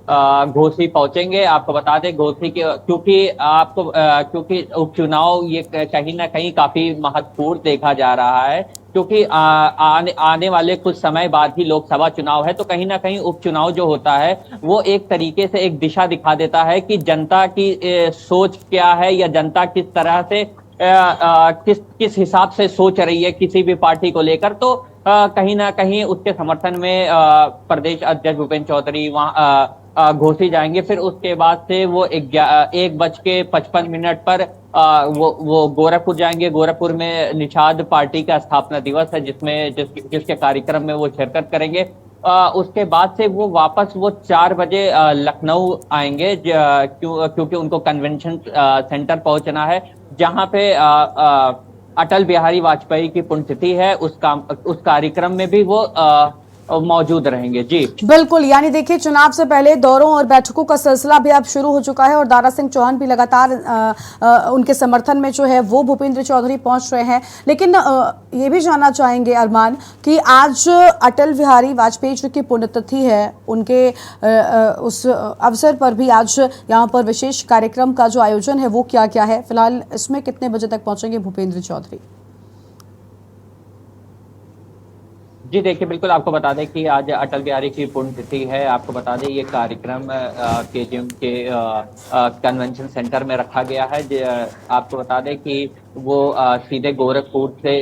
Speaker 5: घोसी पहुंचेंगे। आपको बता दें घोसी के क्योंकि उपचुनाव ये कहीं ना कहीं काफी महत्वपूर्ण देखा जा रहा है, क्योंकि आने वाले कुछ समय बाद ही लोकसभा चुनाव है। तो कहीं ना कहीं उपचुनाव जो होता है वो एक तरीके से एक दिशा दिखा देता है कि जनता की सोच क्या है या जनता किस तरह से किस हिसाब से सोच रही है किसी भी पार्टी को लेकर। तो कहीं ना कहीं उसके समर्थन में प्रदेश अध्यक्ष भूपेंद्र चौधरी वहां घोसी जाएंगे। फिर उसके बाद से वो 1:55 पर वो गोरखपुर जाएंगे। गोरखपुर में निषाद पार्टी का स्थापना दिवस है जिसके कार्यक्रम में वो शिरकत करेंगे। उसके बाद से वो वापस 4 बजे लखनऊ आएंगे, क्योंकि उनको कन्वेंशन सेंटर पहुंचना है, जहां पे अटल बिहारी वाजपेयी की पुण्यतिथि है। उस कार्यक्रम में भी वो मौजूद रहेंगे। जी
Speaker 1: बिल्कुल, यानी देखिए चुनाव से पहले दौरों और बैठकों का सिलसिला भी अब शुरू हो चुका है और दारा सिंह चौहान भी लगातार उनके समर्थन में जो है वो भूपेंद्र चौधरी पहुंच रहे हैं। लेकिन ये भी जानना चाहेंगे अरमान कि आज अटल बिहारी वाजपेयी जी की पुण्यतिथि है, उनके उस अवसर पर भी आज यहाँ पर विशेष कार्यक्रम का जो आयोजन है वो क्या क्या है, फिलहाल इसमें कितने बजे तक पहुंचेंगे भूपेंद्र चौधरी?
Speaker 5: जी देखिए, बिल्कुल आपको बता दें कि आज अटल बिहारी की पुण्यतिथि है। आपको बता दें ये कार्यक्रम केजीएम के कन्वेंशन सेंटर में रखा गया है। आपको बता दें कि वो सीधे गोरखपुर से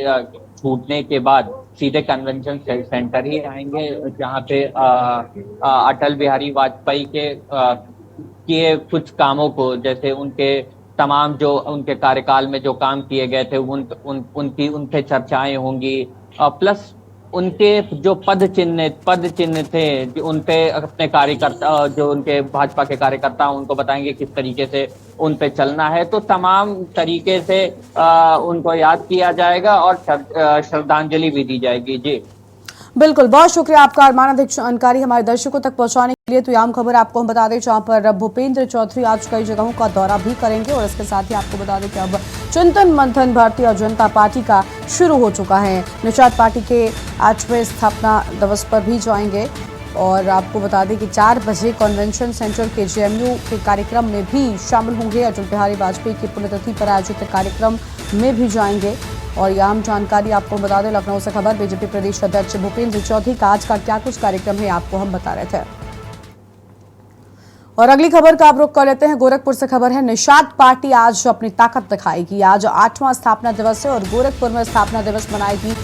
Speaker 5: छूटने के बाद सीधे कन्वेंशन सेंटर ही आएंगे, जहां पे अटल बिहारी वाजपेयी के कुछ कामों को, जैसे उनके तमाम जो उनके कार्यकाल में जो काम किए गए थे उनसे चर्चाएं होंगी, प्लस उनके जो पद चिन्ह थे, जो उनपे अपने कार्यकर्ता, जो उनके भाजपा के कार्यकर्ता उनको बताएंगे किस तरीके से उन पे चलना है। तो तमाम तरीके से उनको याद किया जाएगा और श्रद्धांजलि भी दी जाएगी। जी
Speaker 1: बिल्कुल, बहुत शुक्रिया आपका अरमान, अधिक जानकारी हमारे दर्शकों तक पहुंचाने के लिए। तो आम खबर आपको हम बता दें जहां पर भूपेंद्र चौधरी आज कई जगहों का दौरा भी करेंगे और इसके साथ ही आपको बता दें कि अब चिंतन मंथन भारतीय जनता पार्टी का शुरू हो चुका है। निषाद पार्टी के 8वें स्थापना दिवस पर भी जाएंगे और आपको बता दें कि 4 बजे कन्वेंशन सेंटर के जेएमयू के कार्यक्रम में भी शामिल होंगे। अटल बिहारी वाजपेयी की पुण्यतिथि पर आयोजित कार्यक्रम में भी जाएंगे। और यह आम जानकारी आपको बता दें, लखनऊ से खबर, बीजेपी प्रदेश अध्यक्ष भूपेंद्र चौधरी का आज का क्या कुछ कार्यक्रम है आपको हम बता रहे थे। और अगली खबर का आप रुख कर लेते हैं, गोरखपुर से खबर है, निषाद पार्टी आज अपनी ताकत दिखाएगी। आज 8वां स्थापना दिवस है और गोरखपुर में स्थापना दिवस मनाएगी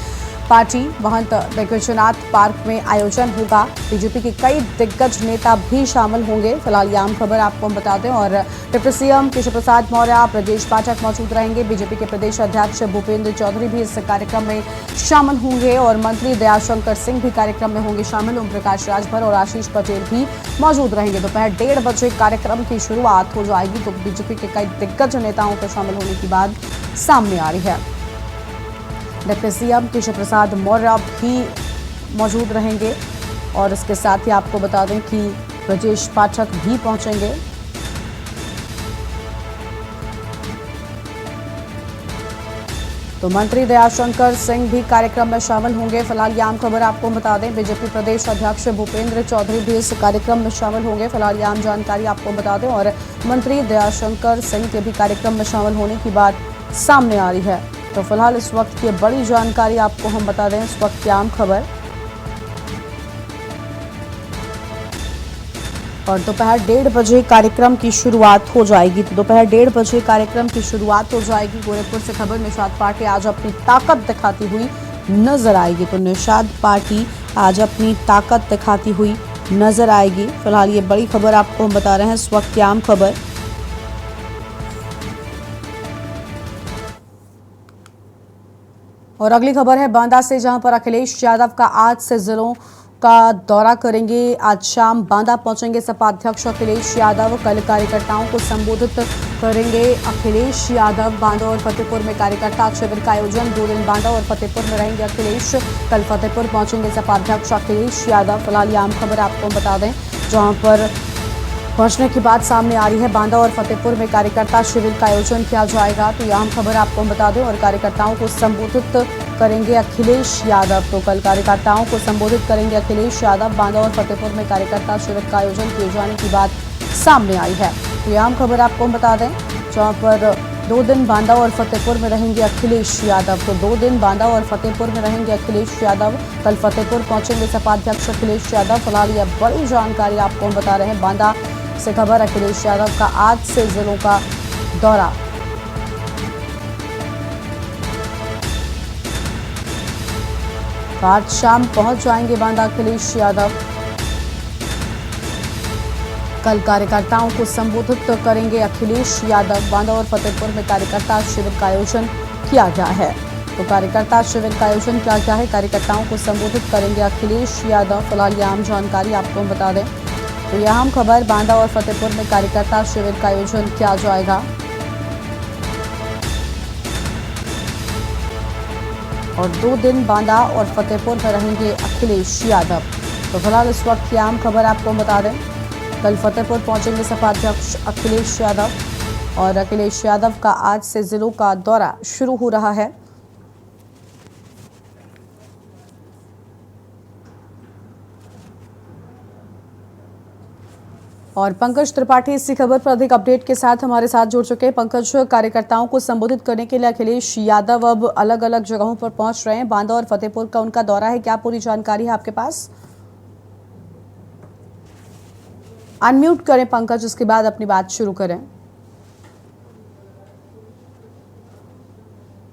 Speaker 1: पार्टी। महंत दिग्विजयनाथ पार्क में आयोजन होगा। बीजेपी के कई दिग्गज नेता भी शामिल होंगे। फिलहाल ये आम खबर आपको हम बता दें। और डिप्टी सीएम केशव प्रसाद मौर्य, ब्रजेश पाठक मौजूद रहेंगे। बीजेपी के प्रदेश अध्यक्ष भूपेंद्र चौधरी भी इस कार्यक्रम में शामिल होंगे और मंत्री दयाशंकर सिंह भी कार्यक्रम में होंगे शामिल। ओम प्रकाश राजभर और आशीष पटेल भी मौजूद रहेंगे। दोपहर 1:30 बजे कार्यक्रम की शुरुआत हो जाएगी। तो बीजेपी के कई दिग्गज नेताओं के शामिल होने की बात सामने आ रही है। डिप्टी सीएम केशव प्रसाद मौर्य भी मौजूद रहेंगे और इसके साथ ही आपको बता दें कि ब्रजेश पाठक भी पहुंचेंगे। तो मंत्री दयाशंकर सिंह भी कार्यक्रम में शामिल होंगे। फिलहाल ये आम खबर आपको बता दें, बीजेपी प्रदेश अध्यक्ष भूपेंद्र चौधरी भी इस कार्यक्रम में शामिल होंगे। फिलहाल ये आम जानकारी आपको बता दें और मंत्री दयाशंकर सिंह के भी कार्यक्रम में शामिल होने की बात सामने आ रही है। तो फिलहाल इस वक्त की बड़ी जानकारी आपको हम बता दें, इस वक्त की आम खबर। और दोपहर 1:30 बजे कार्यक्रम की शुरुआत हो जाएगी। तो दोपहर 1:30 बजे कार्यक्रम की शुरुआत हो जाएगी। गोरखपुर से खबर, निषाद पार्टी आज अपनी ताकत दिखाती हुई नजर आएगी। तो निषाद पार्टी आज अपनी ताकत दिखाती हुई नजर आएगी। फिलहाल ये बड़ी खबर आपको हम बता रहे हैं, इस वक्त की आम खबर। और अगली खबर है बांदा से, जहां पर अखिलेश यादव का आज से जिलों का दौरा करेंगे। आज शाम बांदा पहुंचेंगे सपा अध्यक्ष अखिलेश यादव। कल कार्यकर्ताओं को संबोधित करेंगे अखिलेश यादव। बांदा और फतेहपुर में कार्यकर्ता शिविर का आयोजन। 2 दिन बांदा और फतेहपुर में रहेंगे अखिलेश। कल फतेहपुर पहुंचेंगे सपा अध्यक्ष अखिलेश यादव। फिलहाल ये आम खबर आपको बता दें, जहाँ पर पहुंचने की बात सामने आ रही है। बांदा और फतेहपुर में कार्यकर्ता शिविर का आयोजन किया जाएगा। तो यह आम खबर आपको बता दें। और कार्यकर्ताओं को संबोधित करेंगे अखिलेश यादव। तो कल कार्यकर्ताओं को संबोधित करेंगे अखिलेश यादव। बांदा और फतेहपुर में कार्यकर्ता शिविर का आयोजन किए जाने की बात सामने आई है। तो यह आम खबर आपको बता दें, जहाँ पर 2 दिन बांदा और फतेहपुर में रहेंगे अखिलेश यादव। तो 2 दिन बांदा और फतेहपुर में रहेंगे अखिलेश यादव। कल फतेहपुर पहुंचेंगे सपा अध्यक्ष अखिलेश यादव। फिलहाल यह बड़ी जानकारी आपको हम बता रहे हैं। बांदा से खबर, अखिलेश यादव का आज से जिलों का दौरा। आज शाम पहुंच जाएंगे बांदा अखिलेश यादव। कल कार्यकर्ताओं को संबोधित करेंगे अखिलेश यादव। बांदा और फतेहपुर में कार्यकर्ता शिविर का आयोजन किया गया है। तो कार्यकर्ता शिविर का आयोजन किया गया है। कार्यकर्ताओं को संबोधित करेंगे अखिलेश यादव। फिलहाल ये आम जानकारी आपको हम बता दें तो यह अहम खबर, बांदा और फतेहपुर में कार्यकर्ता शिविर का आयोजन किया जाएगा और 2 दिन बांदा और फतेहपुर में रहेंगे अखिलेश यादव। तो फिलहाल इस वक्त की आम खबर आपको हम बता दें, कल फतेहपुर पहुंचेंगे सपा अध्यक्ष अखिलेश यादव और अखिलेश यादव का आज से जिलों का दौरा शुरू हो रहा है। और पंकज त्रिपाठी इसी खबर पर अधिक अपडेट के साथ हमारे साथ जुड़ चुके हैं। पंकज, कार्यकर्ताओं को संबोधित करने के लिए अखिलेश यादव अब अलग अलग जगहों पर पहुंच रहे हैं। बांदा और फतेहपुर का उनका दौरा है, क्या पूरी जानकारी है आपके पास? अनम्यूट करें पंकज, उसके बाद अपनी बात शुरू करें।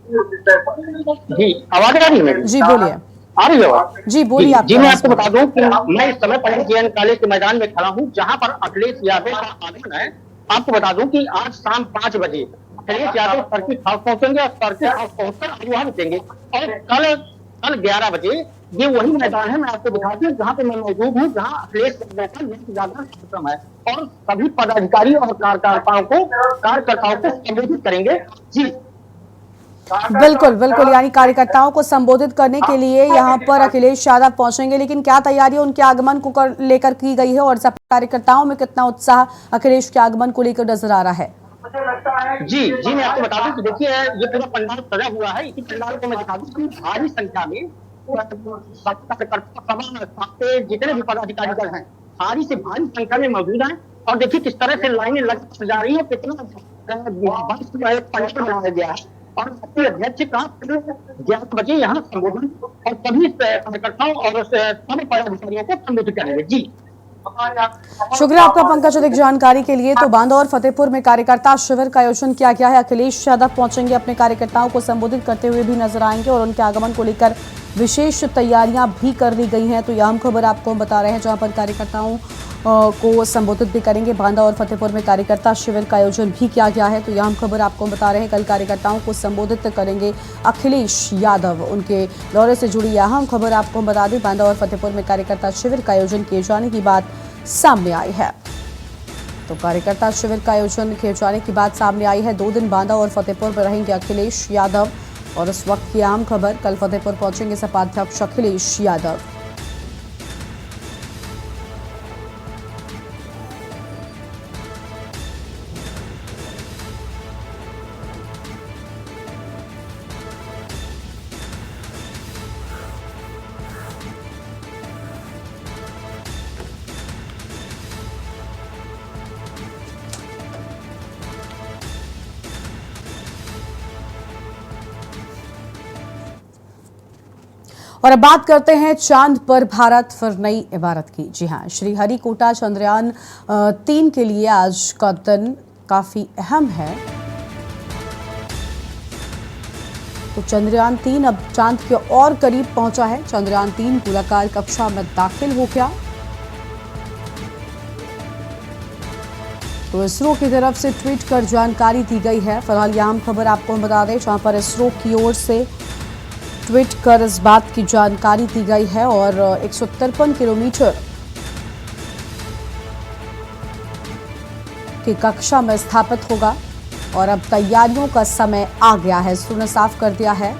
Speaker 6: जी, आवाज आ रही है मेरी?
Speaker 1: जी बोलिए।
Speaker 6: आ रही है आवाज?
Speaker 1: जी बोलिए।
Speaker 6: जी, मैं आपको बता दूं कि मैं इस समय पटेल जीएन कॉलेज के मैदान में खड़ा हूं, जहां पर अखिलेश यादव का आगमन है। आपको बता दूं कि आज शाम 5 बजे अखिलेश यादव सर्किट हाउस पहुंचेंगे और सर्किट हाउस पहुंचकर अगुवाह रुकेंगे और कल 11 बजे ये वही मैदान है, मैं आपको दिखा दूं जहाँ पे मैं मौजूद हूँ, जहाँ अखिलेश यादव का नेत्र जागरण कार्यक्रम है और सभी पदाधिकारी और कार्यकर्ताओं को संबोधित करेंगे। जी
Speaker 1: बिल्कुल बिल्कुल, यानी कार्यकर्ताओं को संबोधित करने के लिए यहाँ पर अखिलेश यादव पहुंचेंगे, लेकिन क्या तैयारियां उनके आगमन को लेकर की गई है और सब कार्यकर्ताओं में कितना उत्साह अखिलेश के आगमन को लेकर नजर आ रहा है?
Speaker 6: जी, मैं आपको बता दूं कि देखिए ये पूरा पंडाल सजा हुआ है। इसी पंडाल को मैं दिखा दूं कि भारी संख्या में जितने भी पदाधिकारी दल हैं भारी से भारी संख्या में मौजूद हैं और देखिए किस तरह से लाइनें लग जा रही है, कितना पंडाल बनाया गया है और अध्यक्ष का 11 बजे यहाँ संबोधन और सभी कार्यकर्ताओं और सभी पदाधिकारियों को संबोधित करेंगे। जी
Speaker 1: शुक्रिया आपका पंकज अधिक जानकारी के लिए। तो बांदा और फतेहपुर में कार्यकर्ता शिविर का आयोजन किया गया है। अखिलेश यादव पहुंचेंगे, अपने कार्यकर्ताओं को संबोधित करते हुए भी नजर आएंगे और उनके आगमन को लेकर विशेष तैयारियां भी कर ली गई हैं। तो यह हम खबर आपको बता रहे हैं, जहां पर कार्यकर्ताओं को संबोधित भी करेंगे। बांदा और फतेहपुर में कार्यकर्ता शिविर का आयोजन भी किया गया है। तो यह हम खबर आपको बता रहे हैं, कल कार्यकर्ताओं को संबोधित करेंगे अखिलेश यादव। उनके दौरे से जुड़ी यह अहम खबर आपको हम बता दें, बांदा और फतेहपुर में कार्यकर्ता शिविर का आयोजन किए जाने की बात सामने आई है। तो कार्यकर्ता शिविर का आयोजन किए जाने की बात सामने आई है। 2 दिन बांदा और फतेहपुर में रहेंगे अखिलेश यादव और इस वक्त की अहम खबर, कल फतेहपुर पहुंचेंगे सपा अध्यक्ष अखिलेश यादव। और अब बात करते हैं चांद पर भारत फिर नई इबारत की। जी हाँ, श्रीहरिकोटा चंद्रयान 3 के लिए आज का दिन काफी अहम है। तो चंद्रयान 3 अब चांद के और करीब पहुंचा है। चंद्रयान 3 गोलाकार कक्षा में दाखिल हो गया। तो इसरो की तरफ से ट्वीट कर जानकारी दी गई है। फिलहाल यह अहम खबर आपको हम बता दें, जहां पर इसरो की ओर से ट्वीट कर इस बात की जानकारी दी गई है और 153 किलोमीटर की कक्षा में स्थापित होगा और अब तैयारियों का समय आ गया है। इसरो ने साफ कर दिया है,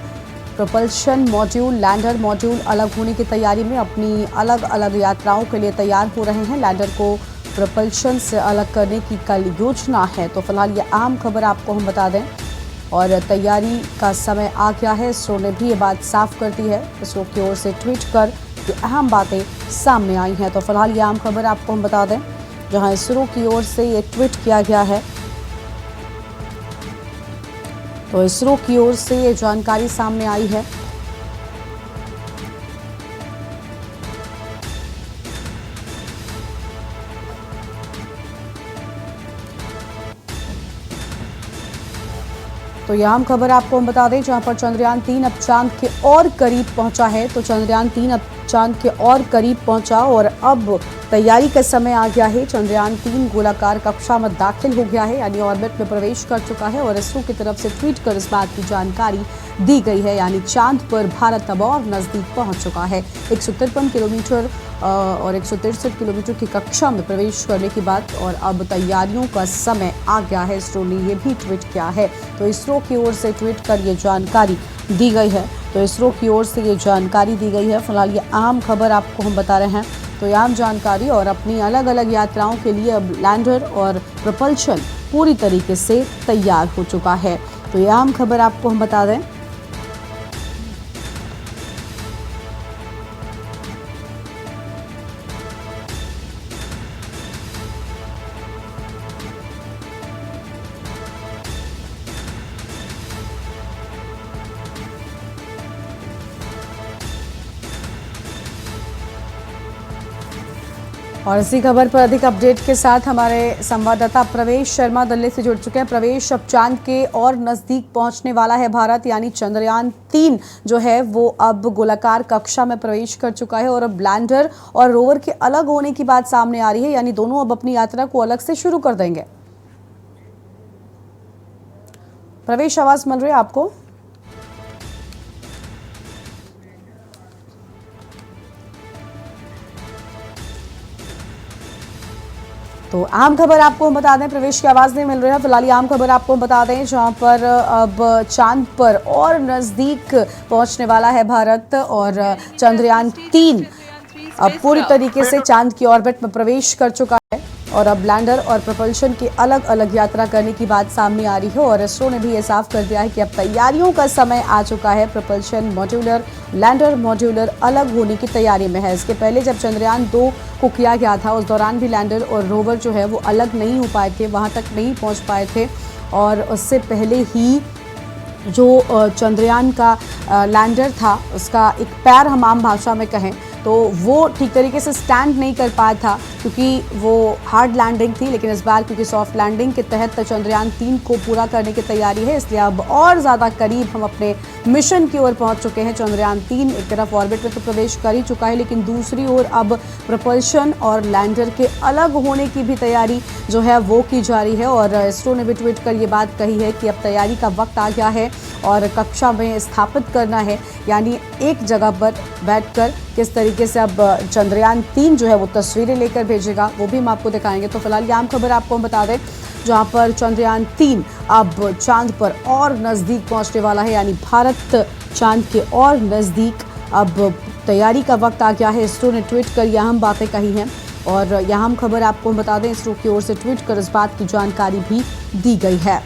Speaker 1: प्रोपल्शन मॉड्यूल, लैंडर मॉड्यूल अलग होने की तैयारी में अपनी अलग अलग यात्राओं के लिए तैयार हो रहे हैं। लैंडर को प्रोपल्शन से अलग करने की कल योजना है। तो फिलहाल ये आम खबर आपको हम बता दें और तैयारी का समय आ गया है। इसरो ने भी ये बात साफ कर दी है। इसरो की ओर से ट्वीट कर ये अहम बातें सामने आई हैं। तो फिलहाल ये आम खबर आपको हम बता दें, जहां इसरो की ओर से ये ट्वीट किया गया है। तो इसरो की ओर से ये जानकारी सामने आई है। तो यह आम खबर आपको हम बता दें, जहां पर चंद्रयान 3 अब चांद के और करीब पहुंचा है। तो चंद्रयान 3 अब चांद के और करीब पहुंचा और अब तैयारी का समय आ गया है। चंद्रयान 3 गोलाकार कक्षा में दाखिल हो गया है, यानी ऑर्बिट में प्रवेश कर चुका है और इसरो की तरफ से ट्वीट कर इस बात की जानकारी दी गई है, यानी चांद पर भारत अब और नजदीक पहुंच चुका है। 153 किलोमीटर और 163 किलोमीटर की कक्षा में प्रवेश करने के बाद और अब तैयारियों का समय आ गया है। इसरो ने ये भी ट्वीट किया है, तो इसरो की ओर से ट्वीट कर ये जानकारी दी गई है। तो इसरो की ओर से ये जानकारी दी गई है। फिलहाल ये आम खबर आपको हम बता रहे हैं, तो ये आम जानकारी। और अपनी अलग अलग यात्राओं के लिए अब लैंडर और प्रोपल्शन पूरी तरीके से तैयार हो चुका है। तो ये आम खबर आपको हम बता दें। और इसी खबर पर अधिक अपडेट के साथ हमारे संवाददाता प्रवेश शर्मा दिल्ली से जुड़ चुके हैं। प्रवेश, अब चांद के और नजदीक पहुंचने वाला है भारत, यानी चंद्रयान 3 जो है वो अब गोलाकार कक्षा में प्रवेश कर चुका है और अब लैंडर और रोवर के अलग होने की बात सामने आ रही है, यानी दोनों अब अपनी यात्रा को अलग से शुरू कर देंगे। प्रवेश, आवाज मिल रही है आपको? तो आम खबर आपको हम बता दें, प्रवेश की आवाज़ नहीं मिल रही है फिलहाल। आम खबर आपको हम बता दें, जहां पर अब चांद पर और नज़दीक पहुंचने वाला है भारत और चंद्रयान 3 अब पूरी तरीके से चांद की ऑर्बिट में प्रवेश कर चुका है और अब लैंडर और प्रोपल्शन की अलग अलग यात्रा करने की बात सामने आ रही है। और इसरो ने भी ये साफ कर दिया है कि अब तैयारियों का समय आ चुका है। प्रोपल्शन मॉड्यूलर, लैंडर मॉड्यूलर अलग होने की तैयारी में है। इसके पहले जब चंद्रयान 2 को किया गया था, उस दौरान भी लैंडर और रोवर जो है वो अलग नहीं हो पाए थे, वहाँ तक नहीं पहुँच पाए थे। और उससे पहले ही जो चंद्रयान का लैंडर था, उसका एक पैर हम आम भाषा में कहें तो वो ठीक तरीके से स्टैंड नहीं कर पाया था, क्योंकि वो हार्ड लैंडिंग थी। लेकिन इस बार क्योंकि सॉफ्ट लैंडिंग के तहत चंद्रयान 3 को पूरा करने की तैयारी है, इसलिए अब और ज़्यादा करीब हम अपने मिशन की ओर पहुंच चुके हैं। चंद्रयान 3 एक तरफ ऑर्बिट में तो प्रवेश कर ही चुका है, लेकिन दूसरी ओर अब प्रोपल्शन और लैंडर के अलग होने की भी तैयारी जो है वो की जा रही है। और इसरो ने भी ट्वीट कर ये बात कही है कि अब तैयारी का वक्त आ गया है और कक्षा में स्थापित करना है, यानी एक जगह पर बैठकर किस तरीके से अब चंद्रयान 3 जो है वो तस्वीरें लेकर भेजेगा, वो भी हम आपको दिखाएंगे। तो फिलहाल ये आम खबर आपको हम बता दें, जहां पर चंद्रयान 3 अब चांद पर और नज़दीक पहुंचने वाला है, यानी भारत चांद के और नज़दीक अब तैयारी का वक्त आ गया है। इसरो ने ट्वीट कर यह अहम बातें कही हैं और यह अहम खबर आपको हम बता दें, इसरो की ओर से ट्वीट कर इस बात की जानकारी भी दी गई है।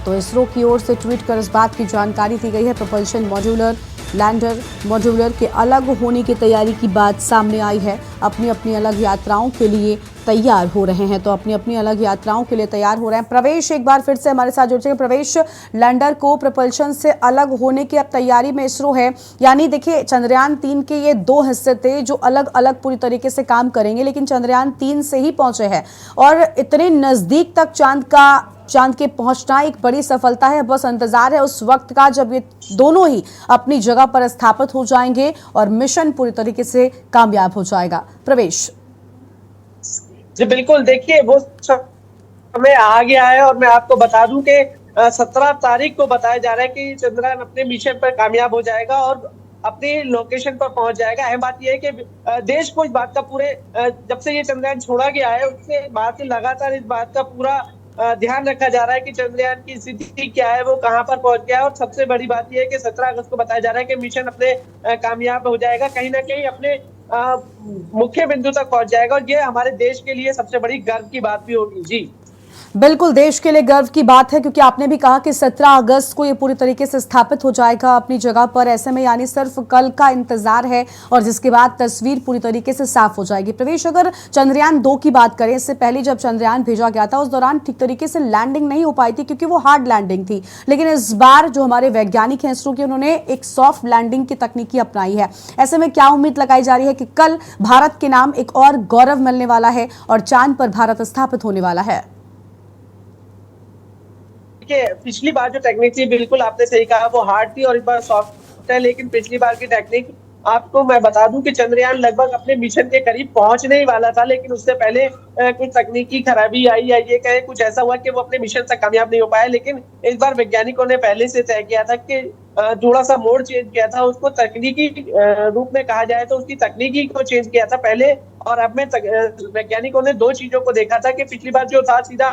Speaker 1: तो इसरो की ओर से ट्वीट कर इस बात की जानकारी दी गई है। प्रोपल्शन मॉड्यूलर, लैंडर मॉड्यूलर के अलग होने की तैयारी की बात सामने आई है। अपनी अपनी अलग यात्राओं के लिए तैयार हो रहे हैं, तो अपनी अपनी अलग यात्राओं के लिए तैयार हो रहे हैं। प्रवेश एक बार फिर से हमारे साथ जुड़ चुके। प्रवेश, लैंडर को प्रोपल्शन से अलग होने की अब तैयारी में इसरो है, यानी देखिए चंद्रयान 3 के ये 2 हिस्से थे जो अलग अलग पूरी तरीके से काम करेंगे, लेकिन चंद्रयान 3 से ही पहुंचे हैं और इतने नजदीक तक चांद के पहुंचना एक बड़ी सफलता है। बस इंतजार है उस वक्त का जब ये दोनों ही अपनी जगह पर स्थापित हो जाएंगे और मिशन पूरी तरीके से कामयाब हो जाएगा। प्रवेश
Speaker 3: जी बिल्कुल, देखिए वो समय आ गया है और मैं आपको बता दूं कि 17 तारीख को बताया जा रहा है कि चंद्रयान अपने मिशन पर कामयाब हो जाएगा और अपनी लोकेशन पर पहुंच जाएगा। अहम बात यह है कि देश को इस बात का पूरे जब से ये चंद्रयान छोड़ा गया है उसके बाद से लगातार इस बात का पूरा ध्यान रखा जा रहा है कि चंद्रयान की स्थिति क्या है, वो कहां पर पहुंच गया है। और सबसे बड़ी बात यह है कि 17 अगस्त को बताया जा रहा है कि मिशन अपने कामयाब हो जाएगा, कहीं ना कहीं अपने मुख्य बिंदु तक पहुंच जाएगा और ये हमारे देश के लिए सबसे बड़ी गर्व की बात भी होगी। जी
Speaker 1: बिल्कुल, देश के लिए गर्व की बात है, क्योंकि आपने भी कहा कि 17 अगस्त को ये पूरी तरीके से स्थापित हो जाएगा अपनी जगह पर। ऐसे में यानी सिर्फ कल का इंतजार है और जिसके बाद तस्वीर पूरी तरीके से साफ हो जाएगी। प्रवेश, अगर चंद्रयान 2 की बात करें, इससे पहले जब चंद्रयान भेजा गया था उस दौरान ठीक तरीके से लैंडिंग नहीं हो पाई थी, क्योंकि वो हार्ड लैंडिंग थी। लेकिन इस बार जो हमारे वैज्ञानिक हैं इसरो के, उन्होंने एक सॉफ्ट लैंडिंग की तकनीकी अपनाई है। ऐसे में क्या उम्मीद लगाई जा रही है कि कल भारत के नाम एक और गौरव मिलने वाला है और चांद पर भारत स्थापित होने वाला है।
Speaker 3: पिछली बार जो टेक्निक थी, बिल्कुल आपने सही कहा, वो हार्ड थी और इस बार सॉफ्ट है। लेकिन पिछली बार की टेक्निक आपको मैं बता दूं कि चंद्रयान लगभग अपने मिशन के करीब पहुंचने ही वाला था, लेकिन उससे पहले कुछ तकनीकी खराबी आई या ये कहे कुछ ऐसा हुआ कि वो अपने मिशन से कामयाब नहीं हो पाया। लेकिन इस बार वैज्ञानिकों ने पहले से तय किया था कि थोड़ा सा मोड चेंज किया था, उसको तकनीकी रूप में कहा जाए तो उसकी तकनीकी को चेंज किया था पहले और अब में वैज्ञानिकों ने दो चीजों को देखा था कि पिछली बार जो था सीधा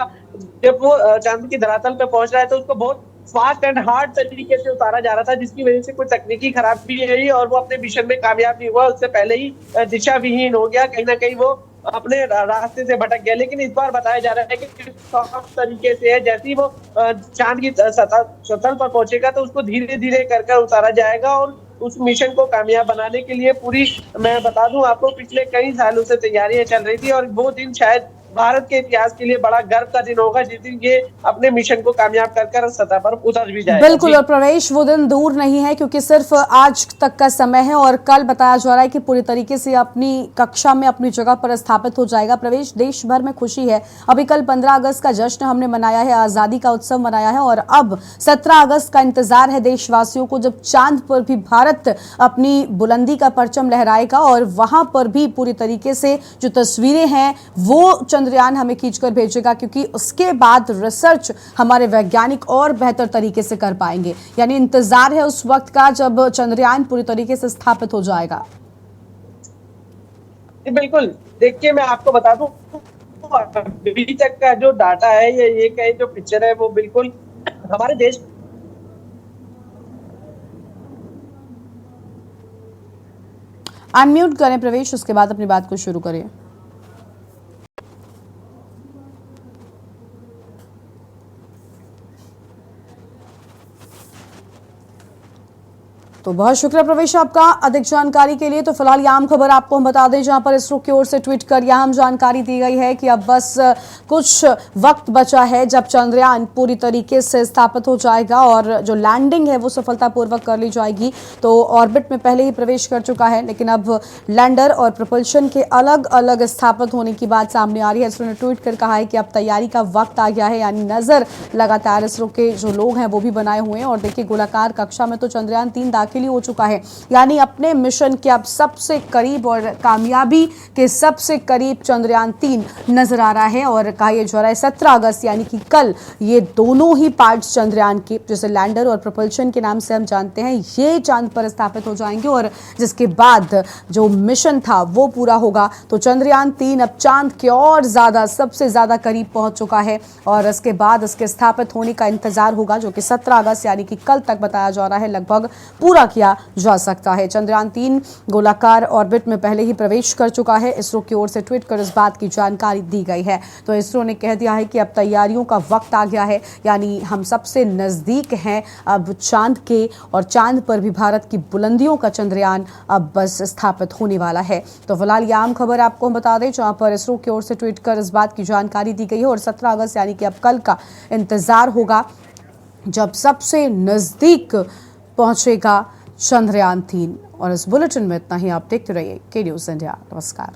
Speaker 3: जब वो चांद की धरातल पे पहुंच रहा है तो उसको बहुत फास्ट एंड हार्ड तरीके से उतारा जा रहा था, जिसकी वजह से कोई तकनीकी खराबी रही और वो अपने मिशन में कामयाब नहीं हुआ। उससे पहले ही दिशा विहीन हो गया, कहीं ना कहीं वो अपने रास्ते से भटक गया। लेकिन इस बार बताया जा रहा है कि सॉफ्ट तरीके से है, जैसे ही वो चांद की सतह पर पहुंचेगा तो उसको धीरे धीरे कर उतारा जाएगा और उस मिशन को कामयाब बनाने के लिए पूरी, मैं बता दूं आपको, पिछले कई सालों से तैयारियां चल रही थी और वो दिन शायद भारत के इतिहास के लिए बड़ा गर्व का दिन होगा जिस दिन ये अपने मिशन को कामयाब कर सतह पर उतर भी जाएगा।
Speaker 1: बिल्कुल, और प्रवेश वो दिन दूर नहीं है क्योंकि सिर्फ आज तक का समय है और कल बताया जा रहा है कि पूरी तरीके से अपनी कक्षा में अपनी जगह पर स्थापित हो जाएगा। प्रवेश, देश भर में खुशी है। अभी कल 15 अगस्त का जश्न हमने मनाया है, आजादी का उत्सव मनाया है और अब 17 अगस्त का इंतजार है देशवासियों को, जब चांद पर भी भारत अपनी बुलंदी का परचम लहराएगा और वहां पर भी पूरी तरीके से जो तस्वीरें हैं वो चंद्रयान हमें खींचकर भेजेगा, क्योंकि उसके बाद रिसर्च हमारे वैज्ञानिक और बेहतर तरीके से कर पाएंगे। यानी इंतजार है उस वक्त का जब चंद्रयान पूरी तरीके से स्थापित हो जाएगा।
Speaker 3: बिल्कुल, देखिए मैं आपको बता दूं अभी तक का जो डाटा है ये कहीं जो पिक्चर है वो बिल्कुल हमारे देश
Speaker 1: अनम्यूट करें प्रवेश, उसके बाद अपनी बात को शुरू करें। तो बहुत शुक्रिया प्रवेश आपका अधिक जानकारी के लिए। तो फिलहाल यह आम खबर आपको हम बता दें जहां पर इसरो की ओर से ट्वीट कर यह जानकारी दी गई है कि अब बस कुछ वक्त बचा है जब चंद्रयान पूरी तरीके से स्थापित हो जाएगा और जो लैंडिंग है वो सफलतापूर्वक कर ली जाएगी। तो ऑर्बिट में पहले ही प्रवेश कर चुका है, लेकिन अब लैंडर और प्रपल्शन के अलग अलग स्थापित होने की बात सामने आ रही है। इसरो ने ट्वीट कर कहा है कि अब तैयारी का वक्त आ गया है, यानी नजर लगातार इसरो के जो लोग हैं वो भी बनाए हुए हैं। और देखिए गोलाकार कक्षा में तो चंद्रयान 3 दाखिल हो चुका है, यानी अपने मिशन के अब सबसे करीब और कामयाबी के सबसे करीब चंद्रयान 3 नजर आ रहा है। और कहा यह जा रहा है 17 अगस्त यानी कि कल ये दोनों ही पार्ट्स चंद्रयान के, जैसे लैंडर और प्रपल्शन के नाम से हम जानते हैं, ये चांद पर स्थापित हो जाएंगे और जिसके बाद जो मिशन था वो पूरा होगा। तो चंद्रयान 3 अब चांद के और ज्यादा सबसे ज्यादा करीब पहुंच चुका है और इसके बाद इसके स्थापित होने का इंतजार होगा, जो कि 17 अगस्त यानी कि कल तक बताया जा रहा है लगभग पूरा किया जा सकता है। चंद्रयान 3 गोलाकार ऑर्बिट में पहले ही प्रवेश कर चुका है। इसरो की ओर से ट्वीट कर इस बात की जानकारी दी गई है। तो इसरो ने कह दिया है कि अब तैयारियों का वक्त आ गया है, यानी हम सबसे नजदीक हैं अब चांद के और चांद पर भी भारत की बुलंदियों का चंद्रयान अब बस स्थापित होने वाला है। तो फिलहाल यह आम खबर आपको हम बता दें जहां पर इसरो की ओर से ट्वीट कर इस बात की जानकारी दी गई है और 17 अगस्त यानी कि अब कल का इंतजार होगा जब सबसे नजदीक पहुंचेगा चंद्रयान 3। और इस बुलेटिन में इतना ही। आप देखते रहिए के न्यूज़ इंडिया। नमस्कार।